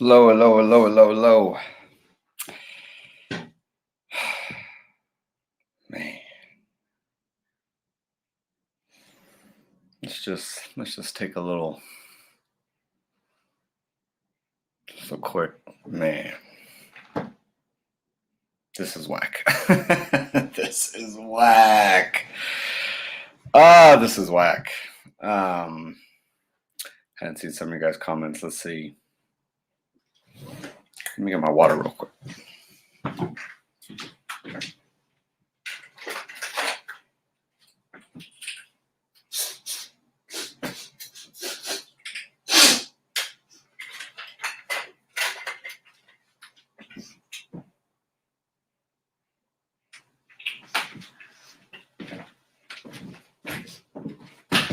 Lower, lower, lower, lower, low. Man. Let's just take a little so quick. Man. This is whack. This is whack. This is whack. Hadn't seen some of you guys' comments. Let's see. Let me get my water real quick.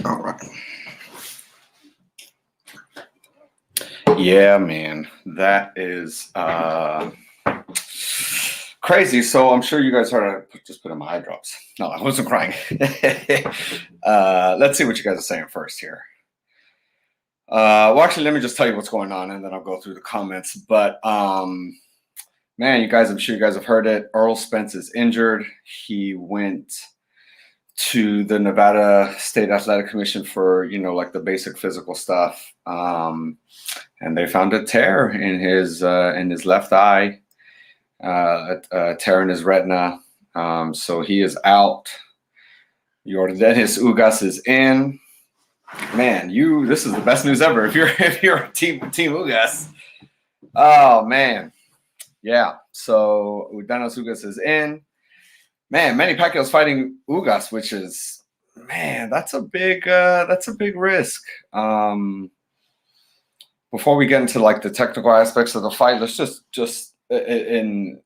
All right. Yeah, man, that is crazy. So I'm sure you guys heard I just put in my eye drops. No, I wasn't crying. Let's see what you guys are saying first here. Well, actually, let me just tell you what's going on, and then I'll go through the comments. But man, you guys, I'm sure you guys have heard it. Errol'S Spence is injured. He went to the Nevada State Athletic Commission for, you know, like the basic physical stuff. And they found a tear in his left eye, a tear in his retina. So he is out. Yordenis Ugas is in. Man, this is the best news ever. If you're team Ugas. Oh man. Yeah. So Yordenis Ugas is in. Man, Manny Pacquiao's fighting Ugas, which is, man, that's a big risk. Before we get into like the technical aspects of the fight, let's just in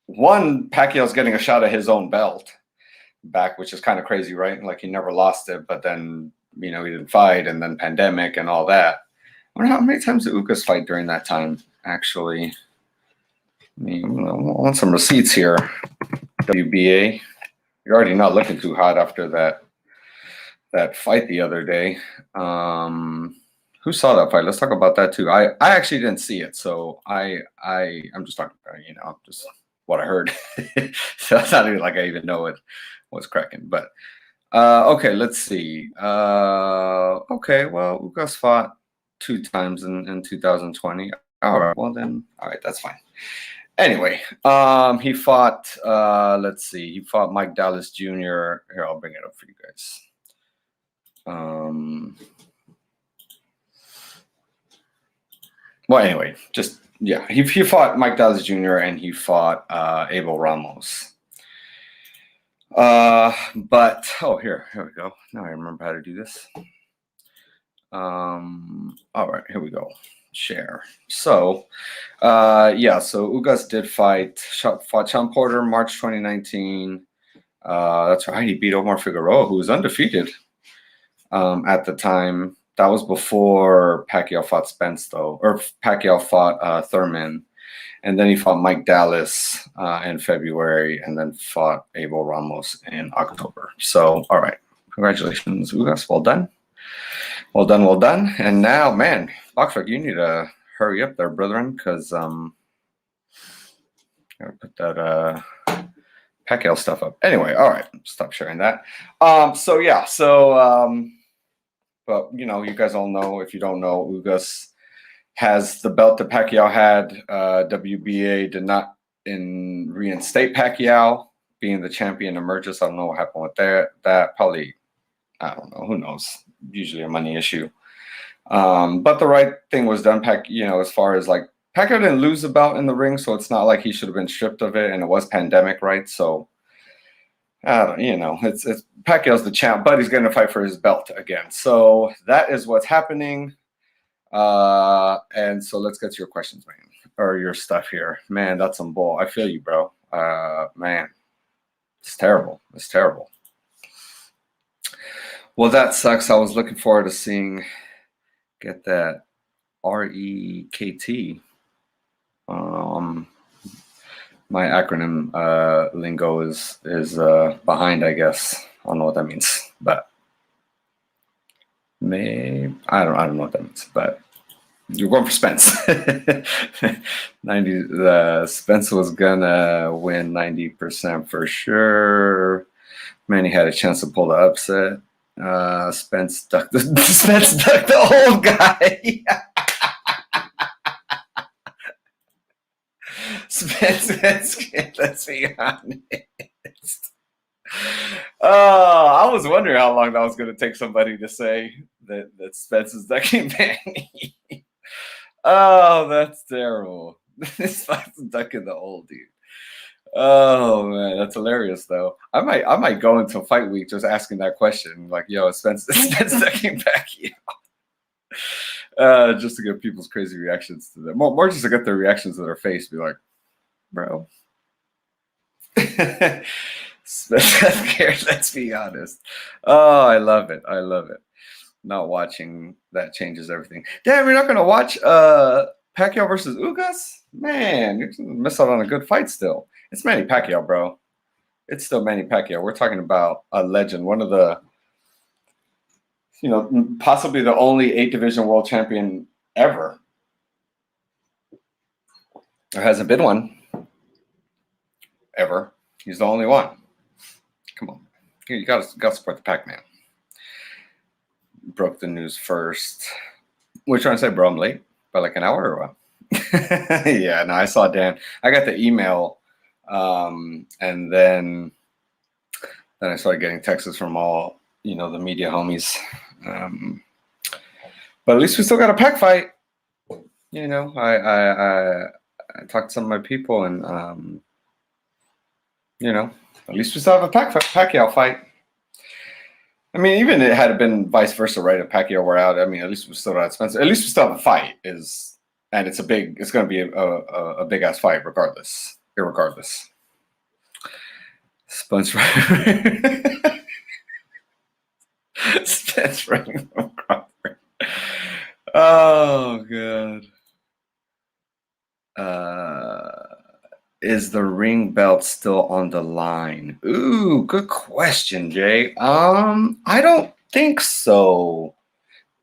one, Pacquiao's getting a shot at his own belt back, which is kind of crazy, right? Like he never lost it, but then, you know, he didn't fight, and then pandemic and all that. I wonder how many times did Ugas fight during that time, actually. I mean, I want some receipts here. WBA. You're already not looking too hot after that fight the other day. Who saw that fight? Let's talk about that too. I actually didn't see it, so I'm just talking about, you know, just what I heard. So it's not even like I even know what's cracking. But okay, let's see. Okay, well, Ugas fought 2 times in 2020. All right, well then, all right, that's fine. Anyway, he fought, let's see, he fought Mike Dallas Jr. Here, I'll bring it up for you guys. Well, anyway, just, yeah, he fought Mike Dallas Jr. and he fought Abel Ramos. But, oh, here we go. Now I remember how to do this. All right, here we go. Share. So, yeah, so Ugas did fought Sean Porter March 2019. That's right, he beat Omar Figueroa, who was undefeated at the time. That was before Pacquiao fought Spence, though, or Pacquiao fought Thurman. And then he fought Mike Dallas in February, and then fought Abel Ramos in October. So, all right, congratulations, Ugas. Well done. Well done, well done. And now, man, Boxrec, you need to hurry up there, brethren, because gotta put that Pacquiao stuff up. Anyway, all right, stop sharing that. So yeah, but you know, you guys all know. If you don't know, Ugas has the belt that Pacquiao had. WBA did not reinstate Pacquiao being the champion emerges. I don't know what happened with that. Probably, I don't know. Who knows? Usually a money issue. But the right thing was done. You know, as far as like Pacquiao didn't lose the belt in the ring, so it's not like he should have been stripped of it. And it was pandemic, right? So, you know, it's Pacquiao's the champ, but he's going to fight for his belt again. So that is what's happening. And so let's get to your questions, man, or your stuff here. Man, that's some bull. I feel you, bro. Man, it's terrible. It's terrible. Well, that sucks. I was looking forward to get that REKT. My acronym lingo is behind, I guess. I don't know what that means, but maybe I don't know what that means. But You're going for Spence. 90. Spence was gonna win 90% for sure. Manny had a chance to pull the upset. Spence ducked the old guy. Spence, let's be honest. Oh, I was wondering how long that was going to take somebody to say that Spence is ducking Manny. Oh, that's terrible. Spence is ducking the old dude. Oh man, that's hilarious though. I might go into fight week just asking that question, like, yo, Spence ducking Pacquiao. Just to get people's crazy reactions to them. More just to get their reactions to their face, be like, bro. Let's be honest. Oh, I love it. I love it. Not watching that changes everything. Damn, you're not gonna watch Pacquiao versus Ugas? Man, you're gonna miss out on a good fight still. It's Manny Pacquiao, bro. It's still Manny Pacquiao. We're talking about a legend, one of the, possibly the only 8-division world champion ever. There hasn't been one ever. He's the only one. Come on, you gotta support the Pac-Man. Broke the news first. What are you trying to say, bro? I'm late by like an hour or what? Yeah, no, I saw Dan. I got the email, and then I started getting texts from all the media homies. But at least we still got a Pac fight. I talked to some of my people, and at least we still have a Pacquiao fight. I mean, even it had been vice versa, right? If Pacquiao were out, I mean, at least we still had Spence. At least we still have a fight. And it's going to be a big ass fight, regardless. Irregardless. Spence running from Crawford. Oh god. Is the ring belt still on the line? Ooh, good question, Jay. I don't think so.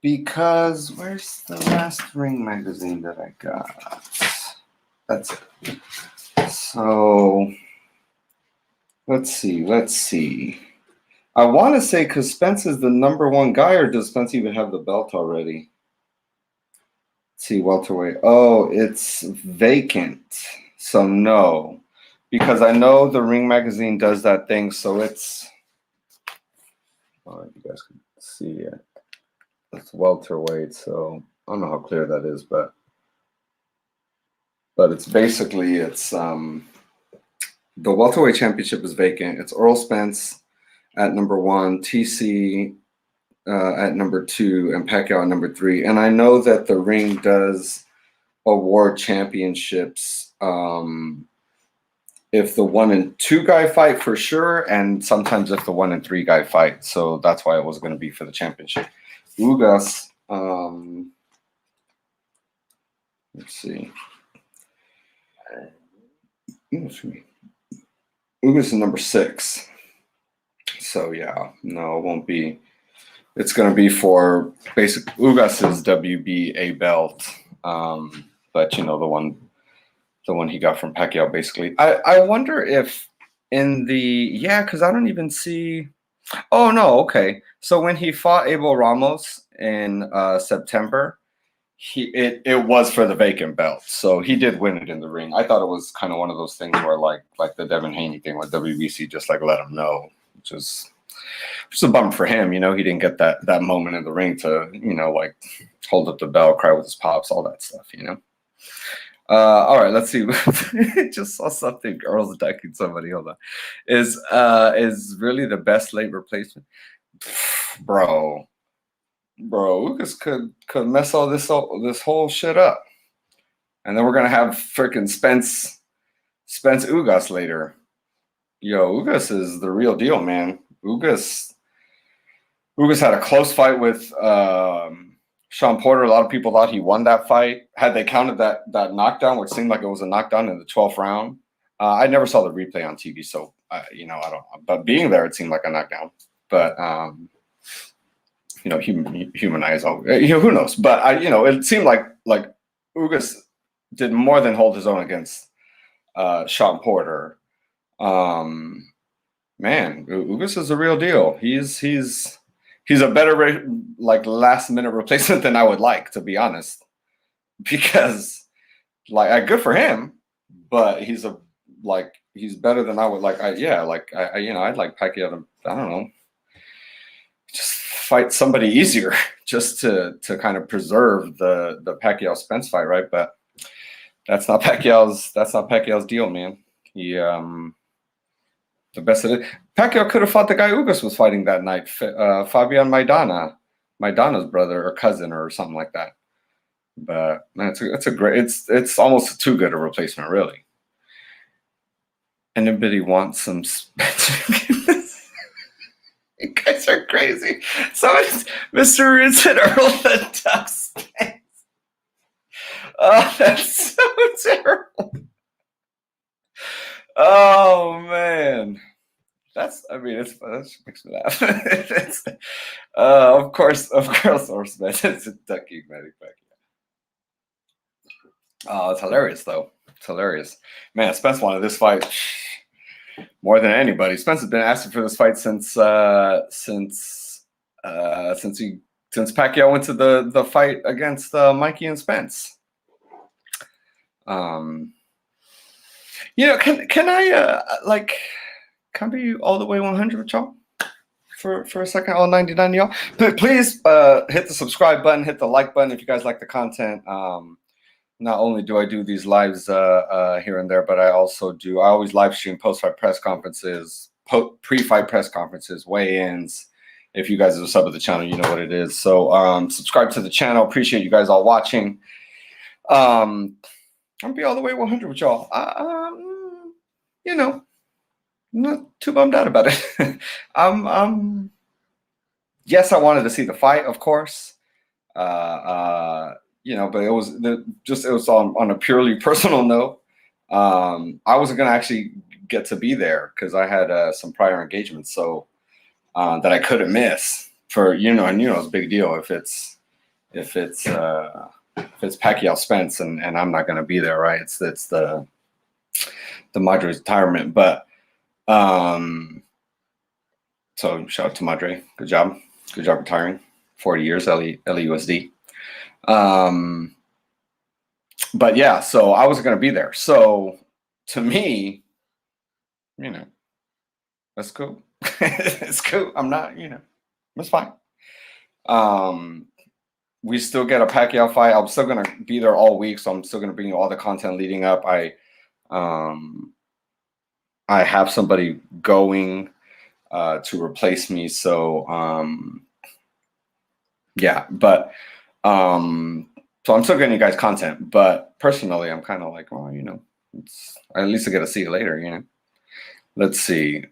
Because where's the last ring magazine that I got? That's it. So let's see. I want to say because Spence is the #1 guy, or does Spence even have the belt already? Let's see, welterweight. Oh, it's vacant. So no, because I know the ring magazine does that thing. So it's, you guys can see it. It's welterweight, so I don't know how clear that is, but it's basically the welterweight championship is vacant. It's Errol'S Spence at #1, TC at #2, and Pacquiao at #3. And I know that the ring does award championships if the 1 and 2 guy fight for sure, and sometimes if the 1 and 3 guy fight. So that's why it was going to be for the championship. Ugas, let's see. Ugas is #6. So yeah, no, it won't be. It's going to be for Ugas's WBA belt, but the one he got from Pacquiao, basically. I wonder if because I don't even see. Oh no, okay. So when he fought Abel Ramos in September, it was for the vacant belt, so he did win it in the ring. I thought it was kind of one of those things where like the Devin Haney thing with WBC just like let him know, which is a bummer for him. He didn't get that moment in the ring to like hold up the belt, cry with his pops, all that stuff. All right, let's see. Just saw something. Errol'S attacking somebody. Hold on. Is really the best late replacement, bro? Ugas could mess all this whole shit up, and then we're gonna have freaking Spence Ugas later. Yo, Ugas is the real deal, man. Ugas had a close fight with Sean Porter. A lot of people thought he won that fight. Had they counted that knockdown, which seemed like it was a knockdown in the 12th round, I never saw the replay on TV, so I don't. But being there, it seemed like a knockdown. But humanize all. Who knows? But it seemed like Ugas did more than hold his own against Sean Porter. Man, Ugas is a real deal. He's a better last minute replacement than I would like, to be honest, because good for him, but he's better than I would like. I'd like Pacquiao to, I don't know, just fight somebody easier just to kind of preserve the Pacquiao Spence fight, right? But that's not Pacquiao's deal, man. He the best of it. Pacquiao could have fought the guy Ugas was fighting that night, Fabian Maidana's brother or cousin or something like that. But man, it's almost too good a replacement, really. Anybody wants some Spence? You guys are crazy. Mr. Ritz and Earl the Duck Spence. Oh, that's so terrible. Oh man, that makes me laugh. Of course, or Spence. It's a ducky medic back here. Oh, it's hilarious though. It's hilarious, man. Spence wanted this fight more than anybody. Spence has been asking for this fight since Pacquiao went to the fight against Mikey and Spence. Can I can I be all the way 100 with y'all for a second? All 99 y'all. Please hit the subscribe button, hit the like button if you guys like the content. Not only do I do these lives here and there, but I always live stream post-fight press conferences, pre-fight press conferences, weigh-ins. If you guys are a sub of the channel, you know what it is. So subscribe to the channel. Appreciate you guys all watching. I'll be all the way 100 with y'all. Not too bummed out about it. Yes, I wanted to see the fight, of course. But it was on a purely personal note. I wasn't gonna actually get to be there because I had some prior engagements, so that I couldn't miss. For it's a big deal if it's Pacquiao Spence and I'm not gonna be there, right? It's the Madre's retirement, but so shout out to Madre. Good job retiring. 40 years, LUSD. But yeah, so I wasn't going to be there. So to me, that's cool. It's cool. I'm not, that's fine. We still get a Pacquiao fight. I'm still going to be there all week. So I'm still going to bring you all the content leading up. I have somebody going to replace me. So, yeah, but, so I'm still getting you guys content, but personally, I'm kind of like, well, at least I get to see it later, Let's see.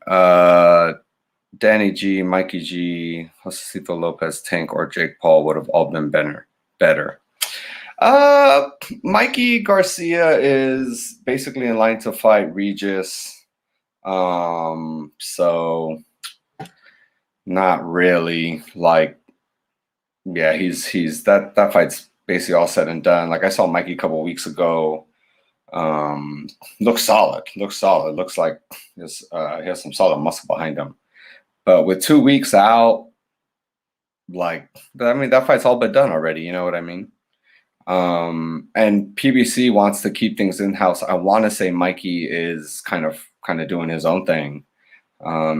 Danny G, Mikey G, Josecito Lopez, Tank, or Jake Paul would have all been better. Mikey Garcia is basically in line to fight Regis. So not really yeah, he's that fight's basically all said and done. Like I saw Mikey a couple weeks ago. Looks solid. Looks like he has some solid muscle behind him. But with 2 weeks out, that fight's all but done already. You know what I mean? And PBC wants to keep things in house. I want to say Mikey is kind of doing his own thing,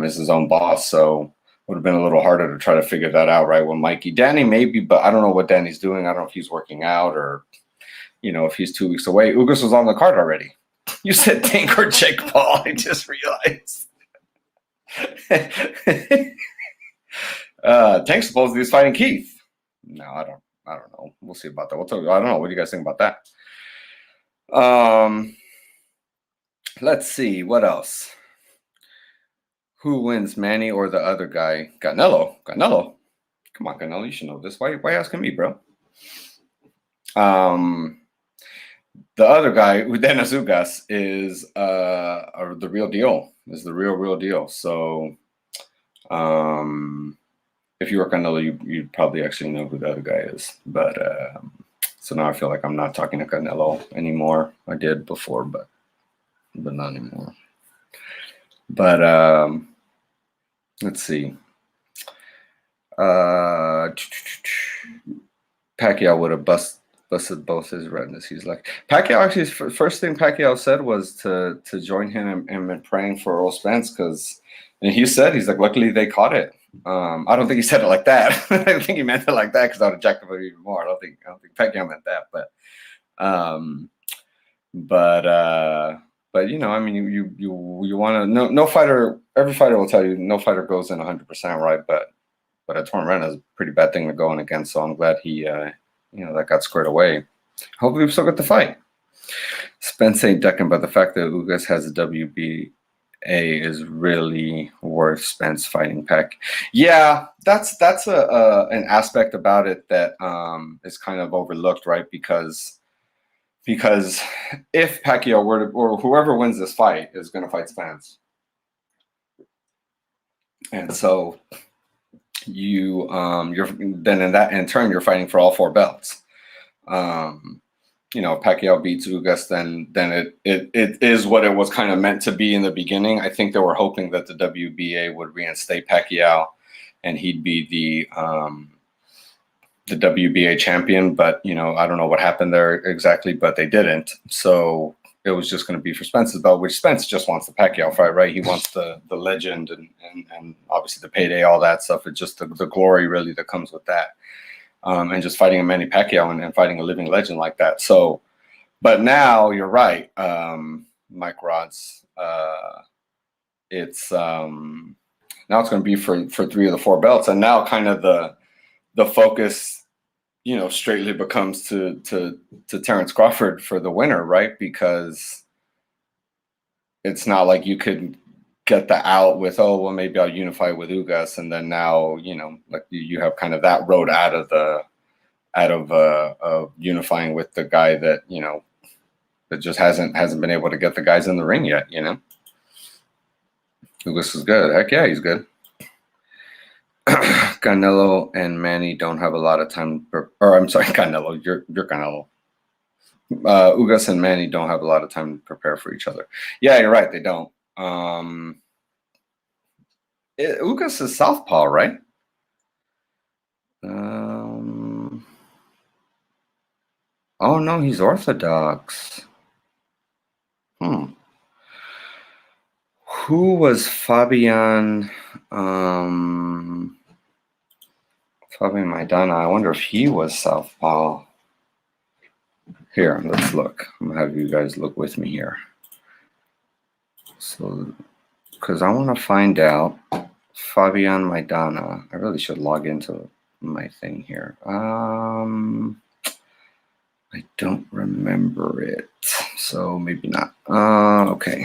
is his own boss. So would have been a little harder to try to figure that out, right? With Mikey, Danny maybe, but I don't know what Danny's doing. I don't know if he's working out or, if he's 2 weeks away. Ugas was on the card already. You said Tank or Jake Paul. I just realized. Tank supposedly is fighting Keith. No, I don't know. We'll see about that. We'll talk. I don't know. What do you guys think about that? Let's see. What else? Who wins, Manny or the other guy? Canelo. Come on, Canelo. You should know this. Why asking me, bro? The other guy, Yordenis Ugas, is the real deal. Is the real deal. So, if you were Canelo, you'd probably actually know who the other guy is. But so now I feel like I'm not talking to Canelo anymore. I did before, but not anymore. But let's see. Pacquiao would have busted both his retinas. He's like Pacquiao. Actually, first thing Pacquiao said was to join him in praying for Errol Spence, because, and he said, he's like, luckily they caught it. I don't think he said it like that. I think he meant it like that because I would have jacked him even more. I don't think Pacquiao meant that, but you know, I mean, you want to, no fighter, every fighter will tell you no fighter goes in 100% right, but a torn retina is a pretty bad thing to go in against. So I'm glad he, that got squared away. Hopefully we still get the fight. Spence ain't ducking, but the fact that Ugas has a WBA is really worth Spence fighting Pac. Yeah, that's an aspect about it that is kind of overlooked, right? Because if Pacquiao were to, or whoever wins this fight is going to fight Spence, and so you're then in turn you're fighting for all 4 belts. If Pacquiao beats Ugas, then it is what it was kind of meant to be in the beginning. I think they were hoping that the WBA would reinstate Pacquiao and he'd be the WBA champion, but I don't know what happened there exactly, but they didn't. So it was just going to be for Spence's belt, which Spence just wants the Pacquiao fight, right? He wants the legend and obviously the payday, all that stuff. It's just the glory really that comes with that. And just fighting a Manny Pacquiao and fighting a living legend like that. So, but now you're right, Mike Rods. It's now it's going to be for 3 of the 4 belts, and now kind of the focus, straightly becomes to Terrence Crawford for the winner, right? Because it's not like you could get the out with, oh, well, maybe I'll unify with Ugas, and then now, like you have kind of that road out of unifying with the guy that, that just hasn't been able to get the guys in the ring yet, Ugas is good. Heck yeah, he's good. Canelo and Manny don't have a lot of time, I'm sorry, Canelo, you're Canelo. Ugas and Manny don't have a lot of time to prepare for each other. Yeah, you're right, they don't. Ugas is southpaw, right? Oh no, he's orthodox. Who was Fabian? Fabian Maidana. I wonder if he was southpaw. Here, let's look. I'm gonna have you guys look with me here. So, because I want to find out Fabian Maidana. I really should log into my thing here. I don't remember it, so maybe not. Okay.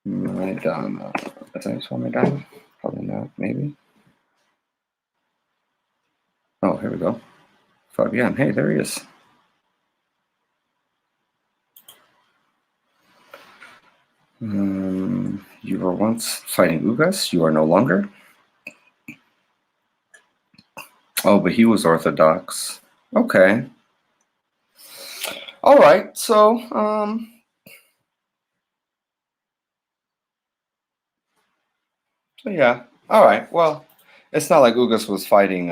Maidana. Is that spell Maidana? Probably not. Maybe. Oh, here we go. Fabian. Hey, there he is. You were once fighting Ugas. You are no longer. Oh, but he was orthodox. Okay. All right. So, so yeah. All right. Well, it's not like Ugas was fighting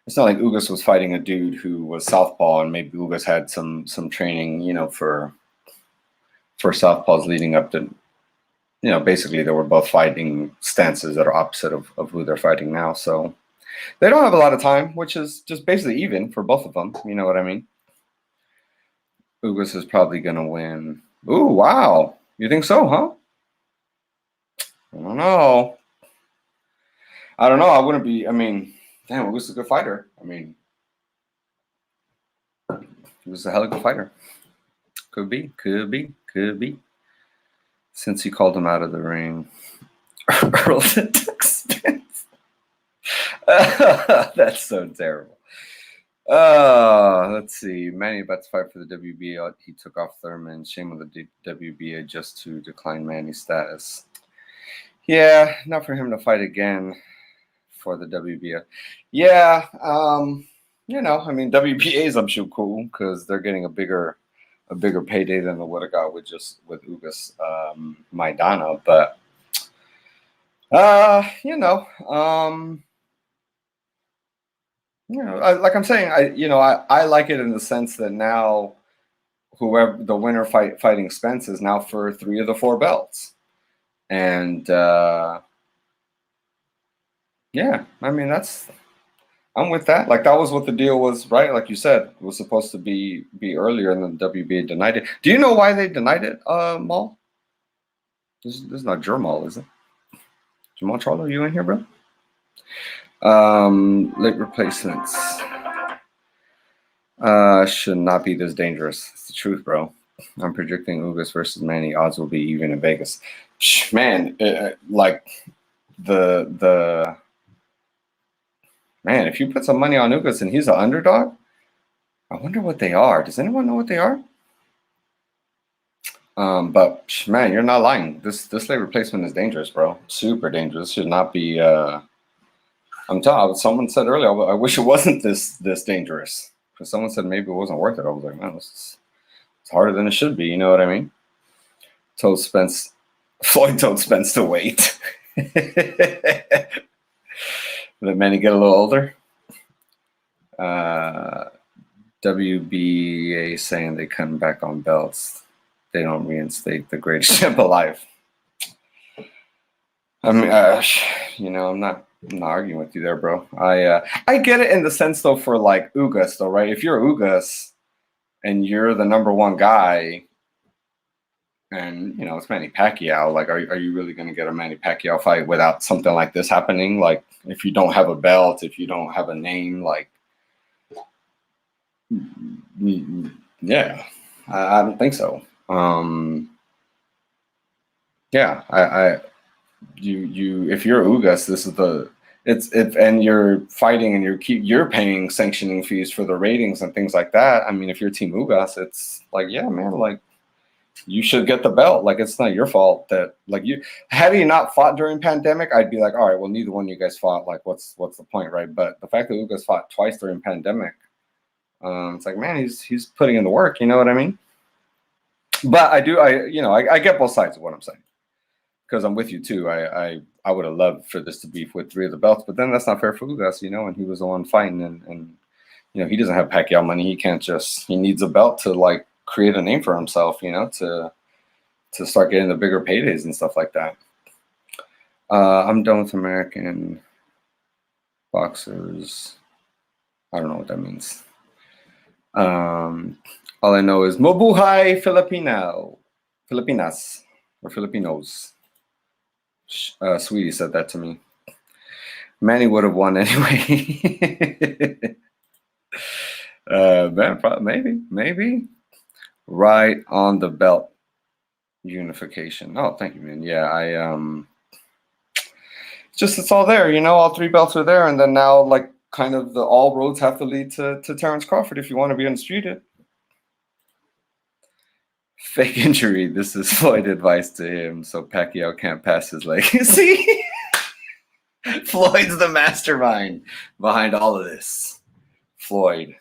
it's not like Ugas was fighting a dude who was southpaw, and maybe Ugas had some training, for southpaws leading up to, basically they were both fighting stances that are opposite of who they're fighting now. So they don't have a lot of time, which is just basically even for both of them. You know what I mean? Ugas is probably going to win. Ooh, wow. You think so, huh? I don't know. I wouldn't be, damn, Ugas is a good fighter. He was a hell of a good fighter. Could be. Since he called him out of the ring. Errol'S took Spence. That's so terrible. Let's see. Manny about to fight for the WBA. He took off Thurman. Shame on the WBA just to decline Manny's status. Yeah, not for him to fight again for the WBA. Yeah, I mean WBAs I'm sure cool because they're getting a bigger payday than they would have got with Ugas Maidana, but uh, you know, um, like I'm saying, I like it in the sense that now whoever the winner fighting Spence is now for 3 of the 4 belts, and yeah, I mean I'm with that. Like that was what the deal was, right? Like you said, it was supposed to be earlier, and then the WBA denied it. Do you know why they denied it, Maul? This is not Jermal, is it? Jamal Charlo, you in here, bro? Late replacements should not be this dangerous. It's the truth, bro. I'm predicting Ugas versus Manny. Odds will be even in Vegas. Man, like the man, if you put some money on Ugas and he's an underdog, I wonder what they are. Does anyone know what they are? But man, you're not lying. This late replacement is dangerous, bro. Super dangerous. Should not be. I'm telling. Someone said earlier, I wish it wasn't this dangerous. Because someone said maybe it wasn't worth it. I was like, man, it's harder than it should be. You know what I mean? Told Spence, Floyd told Spence to wait. Let Manny get a little older. WBA saying they come back on belts. They don't reinstate the greatest champ alive. I mean, I'm not arguing with you there, bro. I get it in the sense though for like Ugas though, right? If you're Ugas and you're the number one guy, and it's Manny Pacquiao, like, are you really going to get a Manny Pacquiao fight without something like this happening? Like, if you don't have a belt, if you don't have a name, like, yeah, I don't think so. Yeah, if you're Ugas, this is and you're fighting and you're paying sanctioning fees for the ratings and things like that. I mean, if you're Team Ugas, it's like, yeah, man, like you should get the belt. Like it's not your fault that like had he not fought during pandemic, I'd be like, all right, well, neither one of you guys fought. Like, what's the point, right? But the fact that Ugas fought twice during pandemic, it's like, man, he's putting in the work. You know what I mean? But I get both sides of what I'm saying. Because I'm with you too. I would have loved for this to be with 3 of the belts, but then that's not fair for Ugas, and he was the one fighting, and he doesn't have Pacquiao money. He needs a belt to like create a name for himself, to start getting the bigger paydays and stuff like that. I'm done with American boxers. I don't know what that means. All I know is Mabuhay Filipinas or Filipinos. Sweetie said that to me. Manny would have won anyway. Man, maybe. Right on the belt unification. Oh, thank you, man. Yeah, it's all there. All 3 belts are there, and then now, like, kind of all roads have to lead to Terrence Crawford if you want to be undisputed. Fake injury. This is Floyd advice to him, so Pacquiao can't pass his legacy. Floyd's the mastermind behind all of this. Floyd.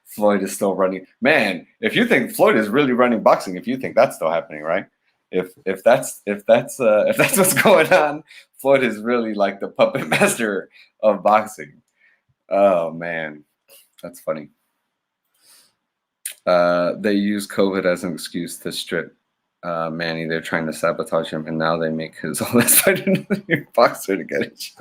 Floyd is still running. Man, if you think Floyd is really running boxing, if you think that's still happening, right? If that's what's going on, Floyd is really like the puppet master of boxing. Oh man, that's funny. They use COVID as an excuse to strip Manny. They're trying to sabotage him, and now they make his oldest fight another boxer to get it.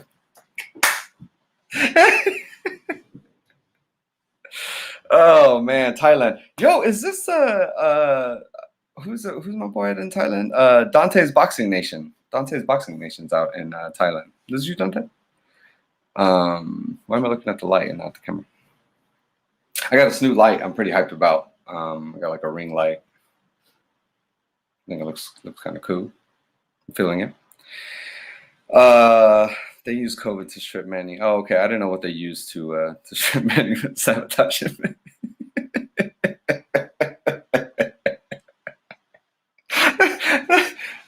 Oh man, Thailand. Yo, is this who's my boy in Thailand? Dante's Boxing Nation. Dante's Boxing Nation's out in Thailand. This is you, Dante? Why am I looking at the light and not the camera? I got this new light I'm pretty hyped about. I got like a ring light. I think it looks kind of cool. I'm feeling it. They use COVID to strip Manny. Oh, okay. I didn't know what they used to strip Manny with sabotage him.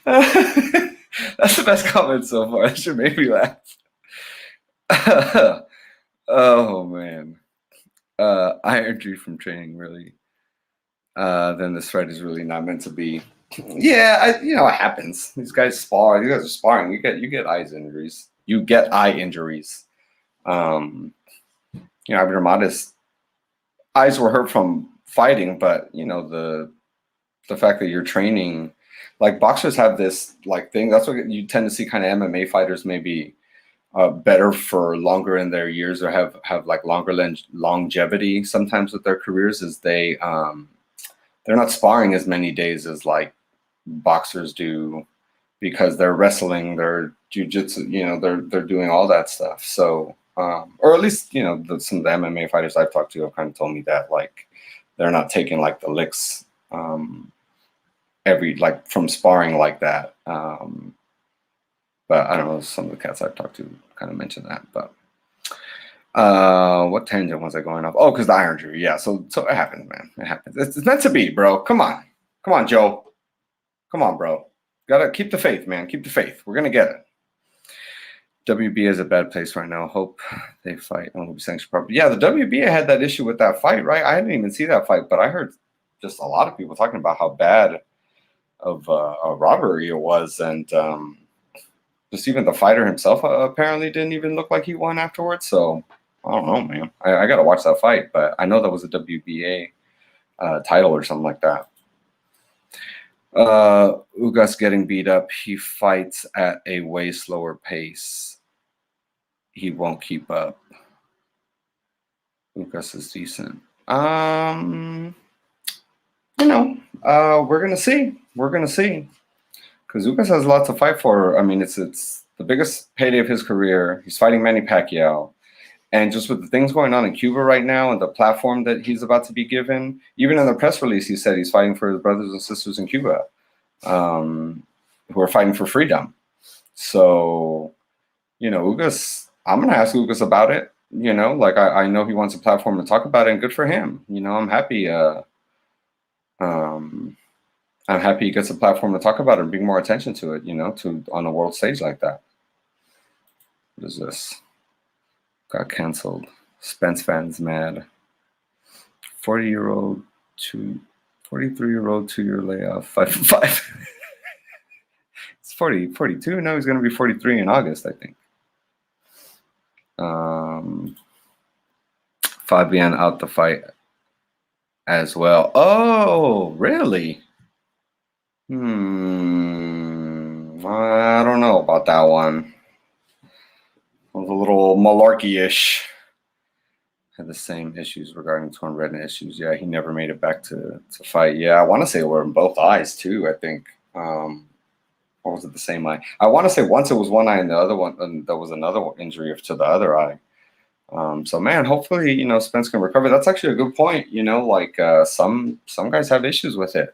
That's the best comment so far. That should make me laugh. Oh man. Iron G from training really. Then this fight is really not meant to be. Yeah, it happens. These guys spar. You guys are sparring. You get eye injuries. You get eye injuries. Abdurrahman's eyes were hurt from fighting, but the fact that you're training, like boxers have this like thing. That's what you tend to see. Kind of MMA fighters maybe better for longer in their years, or have like longer longevity sometimes with their careers, is they're not sparring as many days as like boxers do, because they're wrestling, they're jujitsu, they're doing all that stuff. So, or at least some of the MMA fighters I've talked to have kind of told me that like they're not taking like the licks every like from sparring like that. But I don't know, some of the cats I've talked to kind of mentioned that. But what tangent was I going off? Oh, because the iron jury. Yeah, so it happens, man. It happens. It's meant to be, bro. Come on, Joe. Come on, bro. Gotta keep the faith, man. Keep the faith. We're gonna get it. WBA is a bad place right now. Hope they fight and will be sanctioned properly. Yeah, the WBA had that issue with that fight, right? I didn't even see that fight, but I heard just a lot of people talking about how bad of a robbery it was, and just even the fighter himself apparently didn't even look like he won afterwards. So I don't know, man. I got to watch that fight, but I know that was a WBA title or something like that. Ugas getting beat up. He fights at a way slower pace. He won't keep up. Ugas is decent. We're gonna see. We're gonna see. Because Ugas has a lot to fight for. I mean, it's the biggest payday of his career. He's fighting Manny Pacquiao. And just with the things going on in Cuba right now and the platform that he's about to be given, even in the press release, he said he's fighting for his brothers and sisters in Cuba who are fighting for freedom. So, Ugas, I'm going to ask Ugas about it. I know he wants a platform to talk about it, and good for him. I'm happy. I'm happy he gets a platform to talk about it and bring more attention to it, on a world stage like that. What is this? Got canceled. Spence fans mad. 43-year-old 2-year layoff. 5-5. It's 42. Now he's going to be 43 in August, I think. Fabian out the fight as well. Oh, really? I don't know about that one. It was a little malarkey-ish. Had the same issues regarding torn retina issues. Yeah, he never made it back to fight. Yeah, I want to say it were in both eyes too, I think. Or was it the same eye? I want to say once it was one eye and the other one, and there was another injury to the other eye. So man, hopefully, Spence can recover. That's actually a good point. Some guys have issues with it.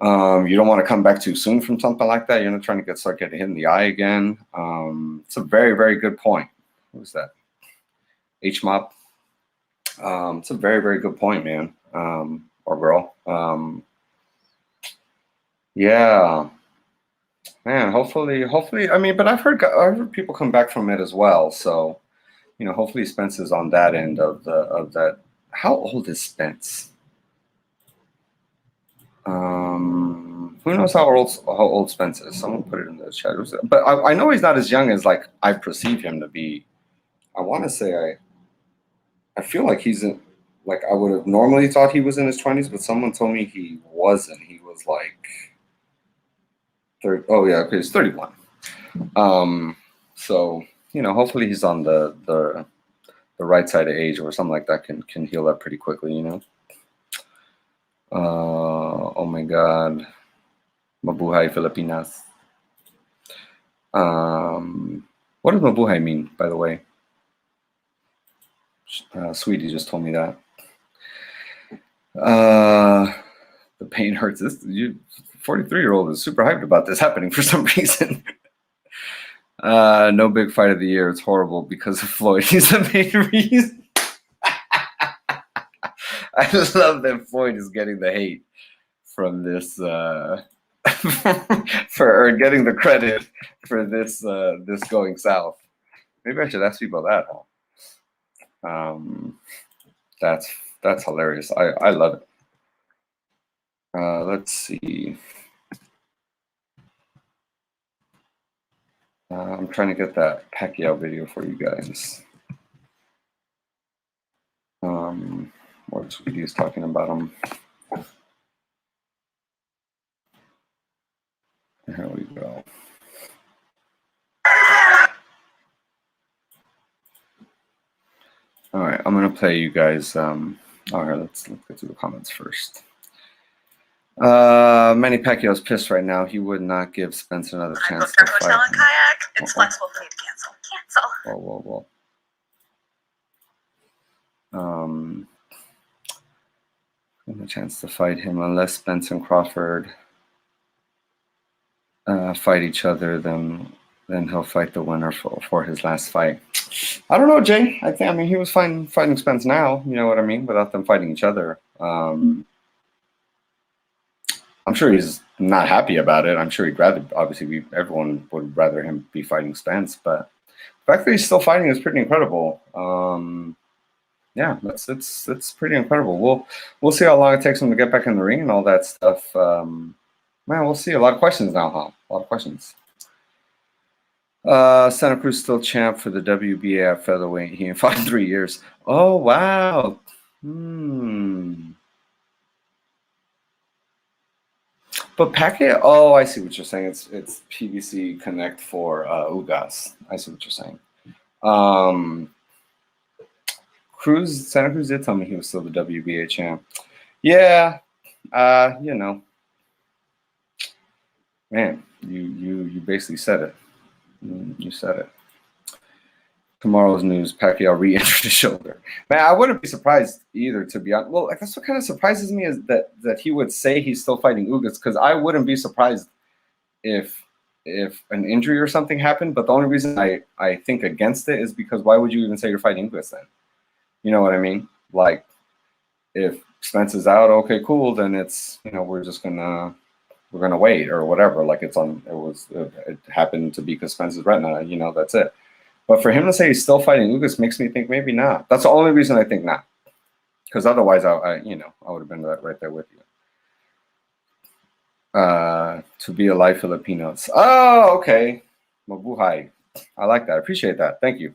You don't want to come back too soon from something like that. You're not trying to start getting hit in the eye again. It's a very, very good point. Who's that? H-Mop. It's a very, very good point, man. Or girl. Yeah. Man, hopefully. I mean, but I've heard people come back from it as well. So, hopefully Spence is on that end of that. How old is Spence? Who knows how old Spence is? Someone put it in the chat. But I know he's not as young as like I perceive him to be. I want to say I feel like he's in, like I would have normally thought he was in his 20s, but someone told me he wasn't. He was like 30. Oh yeah, okay, he's 31. So hopefully he's on the right side of age or something like that can heal up pretty quickly. Oh my God. Mabuhay Filipinas. What does Mabuhay mean, by the way? Sweetie just told me that. The pain hurts. This 43-year-old is super hyped about this happening for some reason. No big fight of the year. It's horrible because of Floyd. He's the main reason. I just love that Floyd is getting the hate from this for getting the credit for this this going south. Maybe I should ask people that. That's hilarious. I love it. Let's see. I'm trying to get that Pacquiao video for you guys. What videos talking about him? Here we go. All right, I'm gonna play you guys. All right, let's get to the comments first. Manny Pacquiao's pissed right now. He would not give Spence another chance to fight him. Kayak. It's flexible for me to cancel. Whoa. A chance to fight him unless Spence and Crawford fight each other, then he'll fight the winner for his last fight. I don't know, Jay. I mean, he was fighting Spence now. You know what I mean? Without them fighting each other. I'm sure he's not happy about it. I'm sure he'd rather. Obviously, everyone would rather him be fighting Spence, but the fact that he's still fighting is pretty incredible. Yeah, it's pretty incredible. We'll see how long it takes him to get back in the ring and all that stuff. Man, we'll see. A lot of questions now, huh? A lot of questions. Santa Cruz still champ for the WBA at featherweight. He fought in 3 years. Oh wow. But Pacquiao. Oh, I see what you're saying. It's PBC Connect for Ugas. I see what you're saying. Santa Cruz did tell me he was still the WBA champ. Yeah, you know, man, you basically said it. You said it. Tomorrow's news: Pacquiao re-injured his shoulder. Man, I wouldn't be surprised either, to be honest. Well, like, that's what kind of surprises me is that he would say he's still fighting Ugas, because I wouldn't be surprised if an injury or something happened. But the only reason I think against it is because why would you even say you're fighting Ugas then? You know what I mean? Like, if Spence is out, okay, cool. Then it's, you know, we're gonna wait or whatever. Like, it happened to be because Spence is retina. You know, that's it. But for him to say he's still fighting Ugas makes me think maybe not. That's the only reason I think not. Because otherwise, I would have been right there with you. To be alive Filipinos. Oh, okay. Mabuhay. I like that. I appreciate that. Thank you.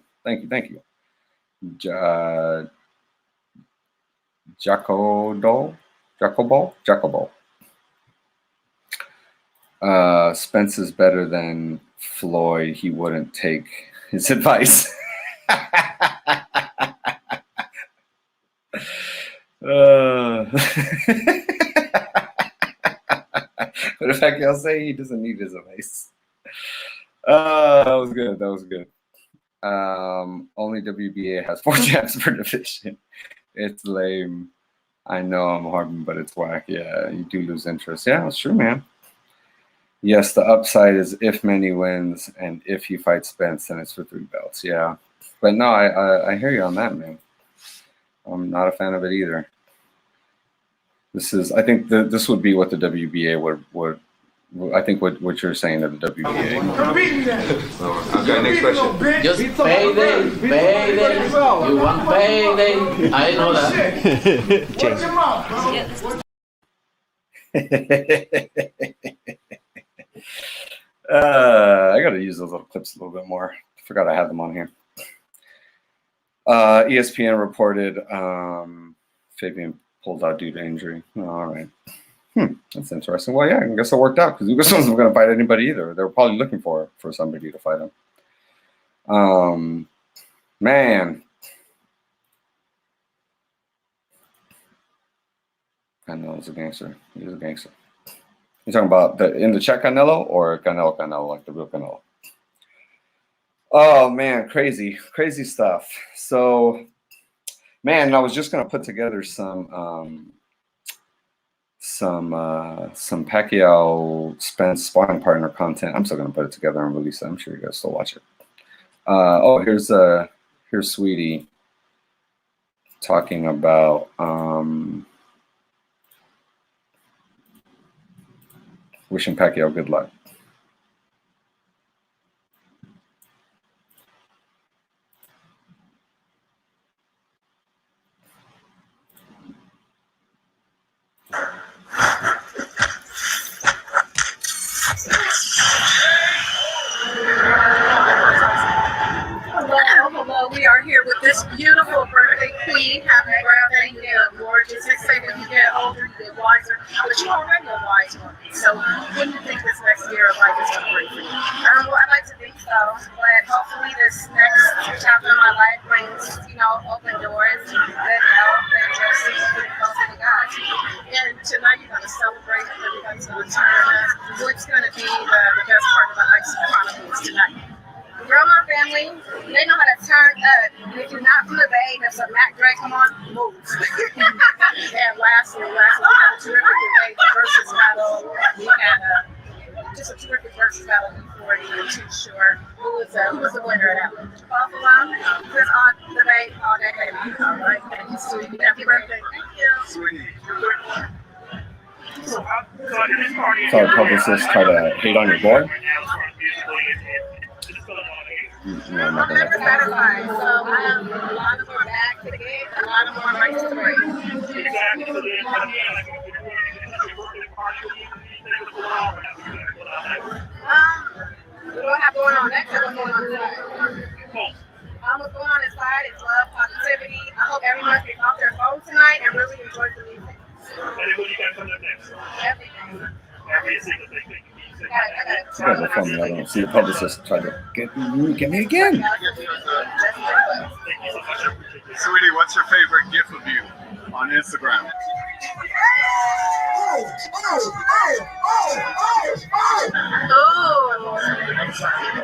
Jacobo. Spence is better than Floyd. He wouldn't take his advice. But in fact, I'll say he doesn't need his advice. That was good. Only WBA has 4 champs per division. It's lame. I know I'm harping, but it's whack. Yeah, you do lose interest. Yeah, it's true, man. Yes, the upside is if Manny wins, and if he fights Spence, then it's for 3 belts. Yeah, but no, I hear you on that, man. I'm not a fan of it either. I think this would be what the WBA would. I think what you're saying that the WBA. Okay, next question. Just payday. You want payday? I know that. I got to use those little clips a little bit more. I forgot I had them on here. ESPN reported Fabian pulled out due to injury. Oh, all right. That's interesting. Well, yeah, I guess it worked out because Ugas wasn't going to fight anybody either. They were probably looking for somebody to fight him. Man. Canelo's a gangster. He's a gangster. You talking about in the chat Canelo or Canelo, like the real Canelo? Oh man, crazy stuff. So, man, I was just gonna put together some Pacquiao Spence sparring partner content. I'm still gonna put it together and release it. I'm sure you guys still watch it. Here's Sweetie talking about wishing Pacquiao good luck. Hello, we are here with this beautiful birthday queen. Happy birthday, you get gorgeous. They say when you get older, you get wiser, but you already a wise one. So, what do you think this next year of life is going to bring for you? Well, I like to think so, but hopefully this next chapter of my life brings, open doors, good health, and just getting closer to God. And tonight you're going to celebrate, everybody's going to turn up. What's going to be the best part of the Ice Chronicles tonight? Grandma family, they know how to turn up. And if you're not from the Bay, there's a Mac Dre, come on, move. And lastly, we had a terrific debate, versus battle. We had just a terrific versus battle in 40 and Too Short. Who was the winner of that one? Buffalo, just on debate all day, baby. All right, thank you, sweetie. Happy birthday. Thank you. Sweetie. Sorry, publicists try to hate on your boy. No, I'm never satisfied, so I have a lot of more back to get, a lot of more rights to break. What do I have going on next? What's going on inside? What's going on inside is love, positivity. I hope everyone gets off their phone tonight and really enjoys the music. And what you got coming up next? Everything. Every single thing. Yeah, they're funny. I don't see the publicist try to get me again. Sweetie, what's your favorite GIF of you on Instagram? Oh,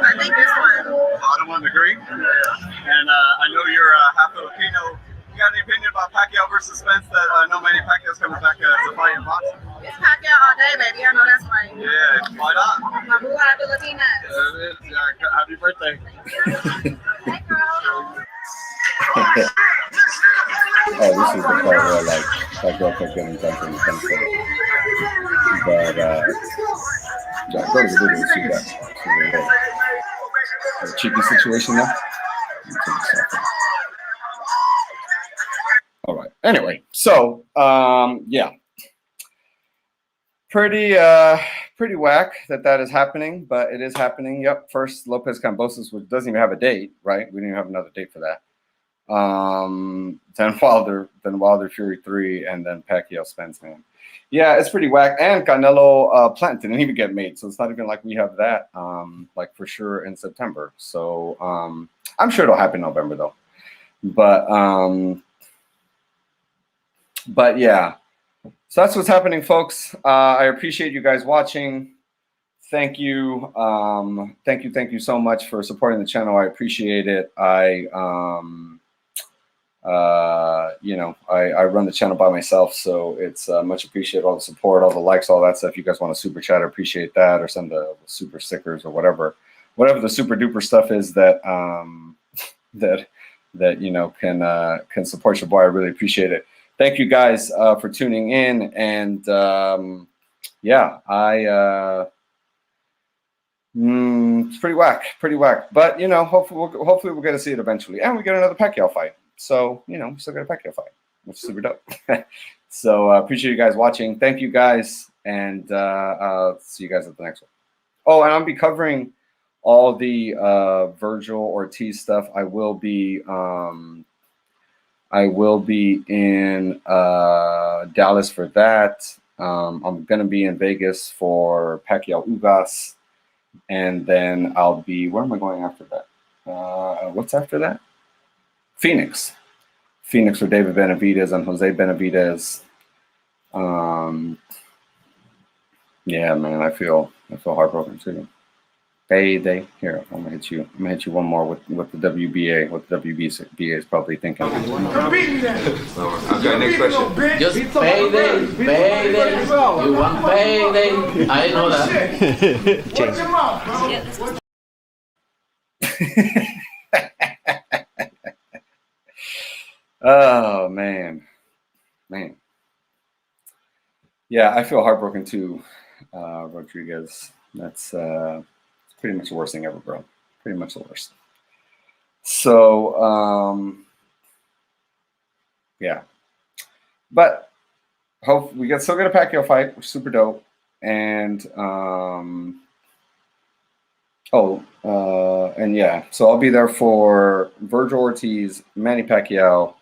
I think this one. Bottom on the green. And I know you're half Filipino. You got any opinion about Pacquiao versus Spence? That I know Manny Pacquiao's coming back to fight in boxing. It's Pacquiao all day, baby. I know that's right. Yeah, why not? My Buha Filipinas. Happy birthday. Hey, girl. Oh, this is the part where like Pacquiao kept getting dunked in the fence. But yeah, go to the video and see that. The cheeky situation there. All right. Anyway, so yeah, pretty whack that is happening, but it is happening. Yep. First, Lopez Cambosos, which doesn't even have a date, right? We didn't have another date for that. Then Wilder Fury 3, and then Pacquiao Spence, man. Yeah, it's pretty whack. And Canelo Plant didn't even get made, so it's not even like we have that like for sure in September. So I'm sure it'll happen in November though. But yeah, so that's what's happening, folks. I appreciate you guys watching. Thank you. Thank you so much for supporting the channel. I appreciate it. I run the channel by myself, so it's much appreciated. All the support, all the likes, all that stuff. You guys want to super chat, I appreciate that, or send the super stickers or whatever the super duper stuff is that can support your boy. I really appreciate it. Thank you guys for tuning in, and yeah, it's pretty whack, but hopefully we'll get to see it eventually, and we get another Pacquiao fight. So we still got a Pacquiao fight, which is super dope. So appreciate you guys watching. Thank you guys, and see you guys at the next one. Oh, and I'll be covering all the Virgil Ortiz stuff. I will be in Dallas for that. I'm gonna be in Vegas for Pacquiao Ugas, and then I'll be, where am I going after that? What's after that? Phoenix for David Benavidez and Jose Benavidez. Yeah, man, I feel heartbroken too. Payday. Here, I'm gonna hit you one more with the WBA. What the WBA is probably thinking. Okay, next question. Just payday. You want payday? I know that. Oh man. Yeah, I feel heartbroken too. Rodriguez. That's pretty much the worst thing ever, bro. Pretty much the worst. So, yeah. But hope we still get a Pacquiao fight, which is super dope. And and yeah, so I'll be there for Virgil Ortiz, Manny Pacquiao,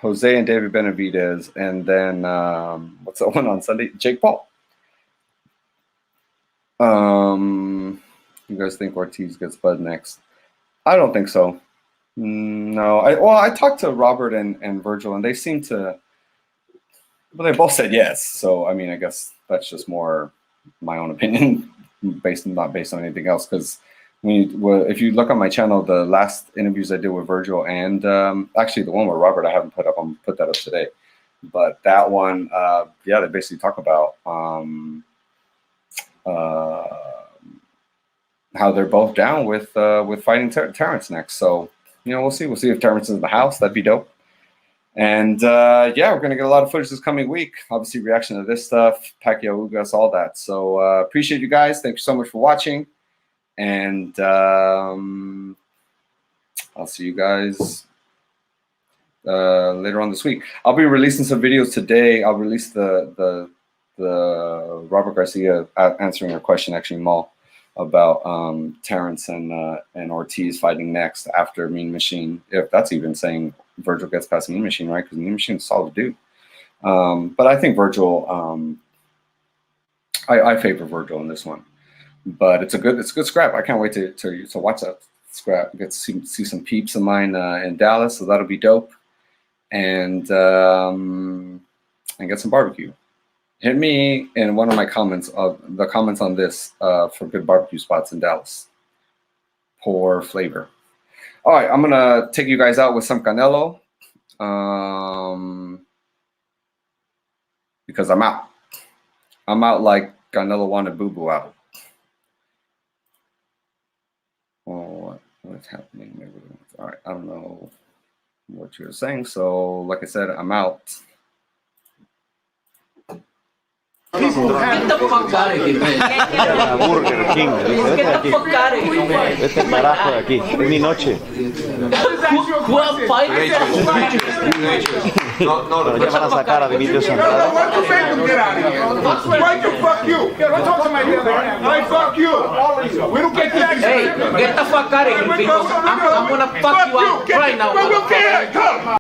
Jose and David Benavidez, and then what's that one on Sunday? Jake Paul. You guys think Ortiz gets Bud next? I don't think so. No. I talked to Robert and Virgil, and they seem to. Well, they both said yes. So I mean, I guess that's just more my own opinion, not based on anything else. Because if you look on my channel, the last interviews I did with Virgil and actually the one with Robert I haven't put up. I'm gonna put that up today. But that one, yeah, they basically talk about how they're both down with fighting Terrence next. So we'll see. We'll see if Terrence is in the house. That'd be dope. And yeah, we're gonna get a lot of footage this coming week. Obviously, reaction to this stuff, Pacquiao, Ugas, all that. So appreciate you guys. Thank you so much for watching. And I'll see you guys later on this week. I'll be releasing some videos today. I'll release the Robert Garcia answering a question, actually, Mal, about Terrence and Ortiz fighting next after Mean Machine. If that's even saying Virgil gets past Mean Machine, right? Because Mean Machine's a solid dude. But I think Virgil, I favor Virgil in this one. But it's a good scrap. I can't wait to watch that scrap. Get to see some peeps of mine in Dallas, so that'll be dope. And get some barbecue. Hit me in one of my comments on this for good barbecue spots in Dallas. Pour flavor. All right, I'm gonna take you guys out with some Canelo. Because I'm out. I'm out like Canelo wanted Boo Boo out. Oh, what's happening? Maybe. All right, I don't know what you're saying. So, like I said, I'm out. Get the fuck out of here, man. Burger King. Get the fuck out of here, man. Vete carajo de aquí. Es mi noche. Who else fighting? Pero ya van a sacar a Dimitrios Andrade. Why the fuck you? Why fuck you? We don't get that. Hey, get the fuck out of here, because I'm gonna fuck you out right now, motherfucker.